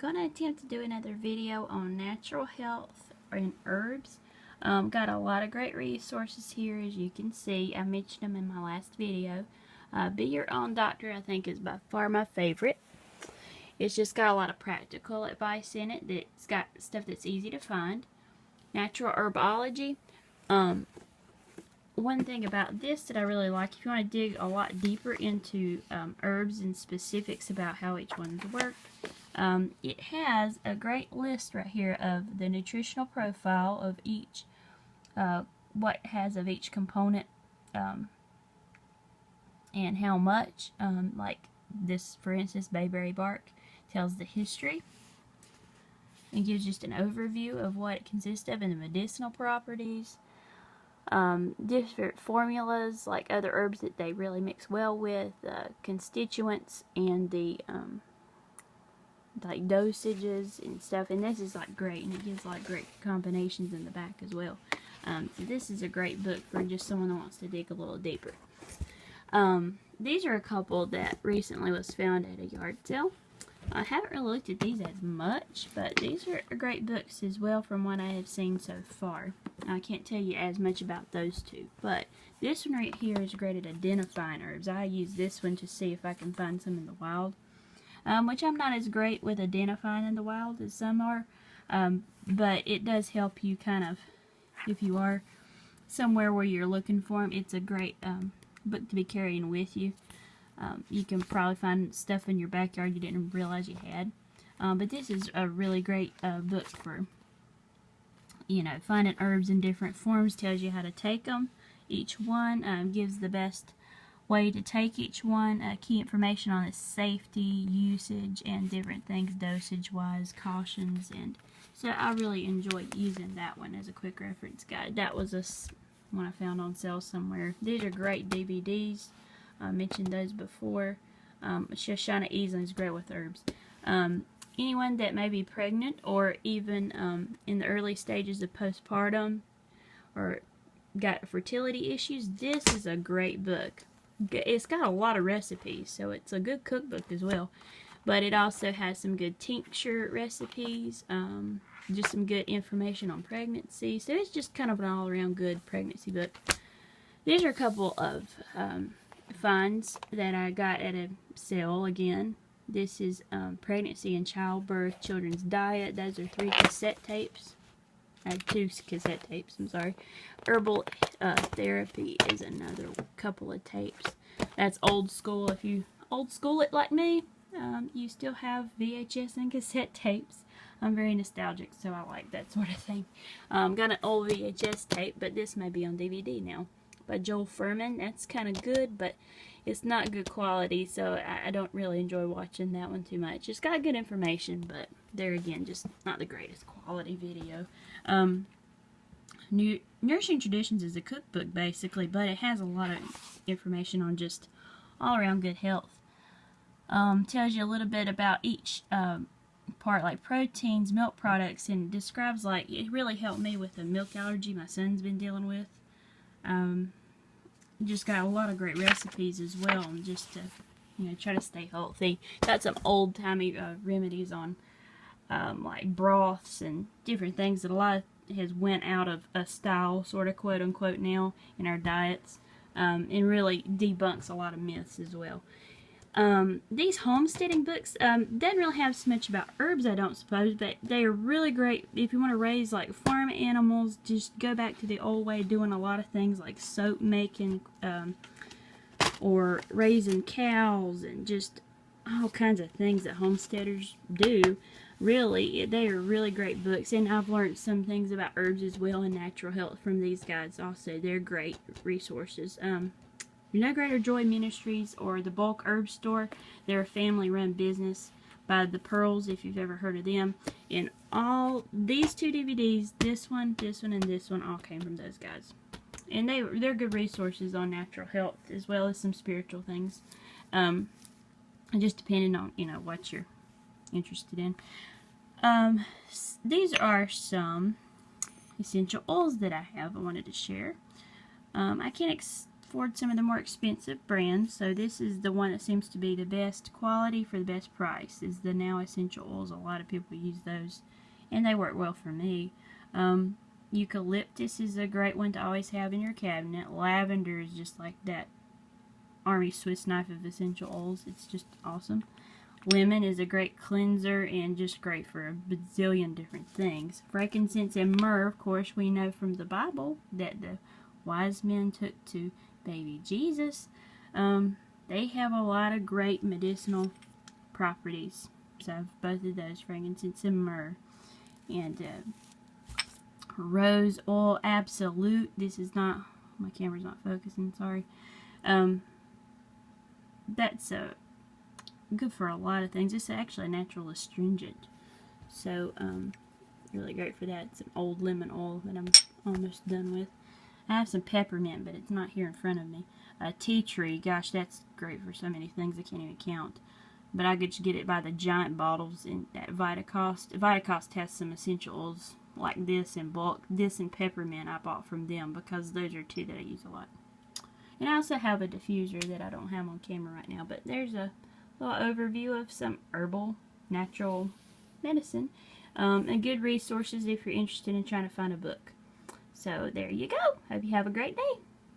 gonna attempt to do another video on natural health and herbs. Got a lot of great resources here, as you can see. I mentioned them in my last video. Be Your Own Doctor, I think, is by far my favorite. It's just got a lot of practical advice in it. It's got stuff that's easy to find. Natural Herbology. One thing about this that I really like, if you want to dig a lot deeper into herbs and specifics about how each one's work, it has a great list right here of the nutritional profile of each, what it has of each component, and how much. Like this, for instance, bayberry bark tells the history and gives just an overview of what it consists of and the medicinal properties. Different formulas, like other herbs that they really mix well with, constituents, and the like dosages and stuff. And this is like great, and it gives like great combinations in the back as well. So this is a great book for just someone that wants to dig a little deeper. These are a couple that recently was found at a yard sale. I haven't really looked at these as much, but these are great books as well from what I have seen so far. I can't tell you as much about those two, but this one right here is great at identifying herbs. I use this one to see if I can find some in the wild, which I'm not as great with identifying in the wild as some are, but it does help you kind of, if you are somewhere where you're looking for them, it's a great book to be carrying with you. You can probably find stuff in your backyard you didn't realize you had. But this is a really great book for, you know, finding herbs in different forms. Tells you how to take them. Each one gives the best way to take each one. Key information on its safety, usage, and different things, dosage-wise, cautions. And so I really enjoyed using that one as a quick reference guide. That was one I found on sale somewhere. These are great DVDs. I mentioned those before. Shoshana Easland is great with herbs. Anyone that may be pregnant or even in the early stages of postpartum or got fertility issues, this is a great book. It's got a lot of recipes, so it's a good cookbook as well. But it also has some good tincture recipes, just some good information on pregnancy. So it's just kind of an all-around good pregnancy book. These are a couple of finds that I got at a sale again. This is Pregnancy and Childbirth, Children's Diet. Those are 3 cassette tapes. I had 2 cassette tapes, I'm sorry. Herbal Therapy is another couple of tapes. That's old school. If you old school it like me, you still have VHS and cassette tapes. I'm very nostalgic, so I like that sort of thing. Got an old VHS tape, but this may be on DVD now, by Joel Fuhrman. That's kind of good, but it's not good quality, so I don't really enjoy watching that one too much. It's got good information, but there again, just not the greatest quality video. Nourishing Traditions is a cookbook basically, but it has a lot of information on just all around good health. Tells you a little bit about each part, like proteins, milk products, and describes, like, it really helped me with a milk allergy my son's been dealing with. Just got a lot of great recipes as well, and just to, you know, try to stay healthy. Got some old-timey remedies on like broths and different things that a lot has went out of a style, sort of, quote-unquote, now in our diets, and really debunks a lot of myths as well. These homesteading books doesn't really have so much about herbs, I don't suppose, but they are really great if you want to raise like farm animals. Just go back to the old way of doing a lot of things like soap making, or raising cows, and just all kinds of things that homesteaders do. Really, they are really great books, and I've learned some things about herbs as well and natural health from these guys also. They're great resources. No Greater Joy Ministries or the Bulk Herb Store, they're a family-run business by the Pearls, if you've ever heard of them. And all these 2 DVDs, this one, and this one, all came from those guys. And they're good resources on natural health as well as some spiritual things. Just depending on, you know, what you're interested in. These are some essential oils that I wanted to share. I can't afford some of the more expensive brands. So this is the one that seems to be the best quality for the best price, is the Now Essential Oils. A lot of people use those, and they work well for me. Eucalyptus is a great one to always have in your cabinet. Lavender is just like that Army Swiss knife of essential oils. It's just awesome. Lemon is a great cleanser and just great for a bazillion different things. Frankincense and myrrh, of course, we know from the Bible that the wise men took to baby Jesus. They have a lot of great medicinal properties. So both of those, frankincense and myrrh. And rose oil absolute. This is not, my camera's not focusing, sorry. That's good for a lot of things. It's actually a natural astringent. So, really great for that. It's an old lemon oil that I'm almost done with. I have some peppermint, but it's not here in front of me. Tea tree, gosh, that's great for so many things I can't even count. But I could just get it by the giant bottles in at Vitacost. Vitacost has some essential oils like this in bulk. This and peppermint I bought from them because those are two that I use a lot. And I also have a diffuser that I don't have on camera right now. But there's a little overview of some herbal, natural medicine. And good resources if you're interested in trying to find a book. So there you go. Hope you have a great day.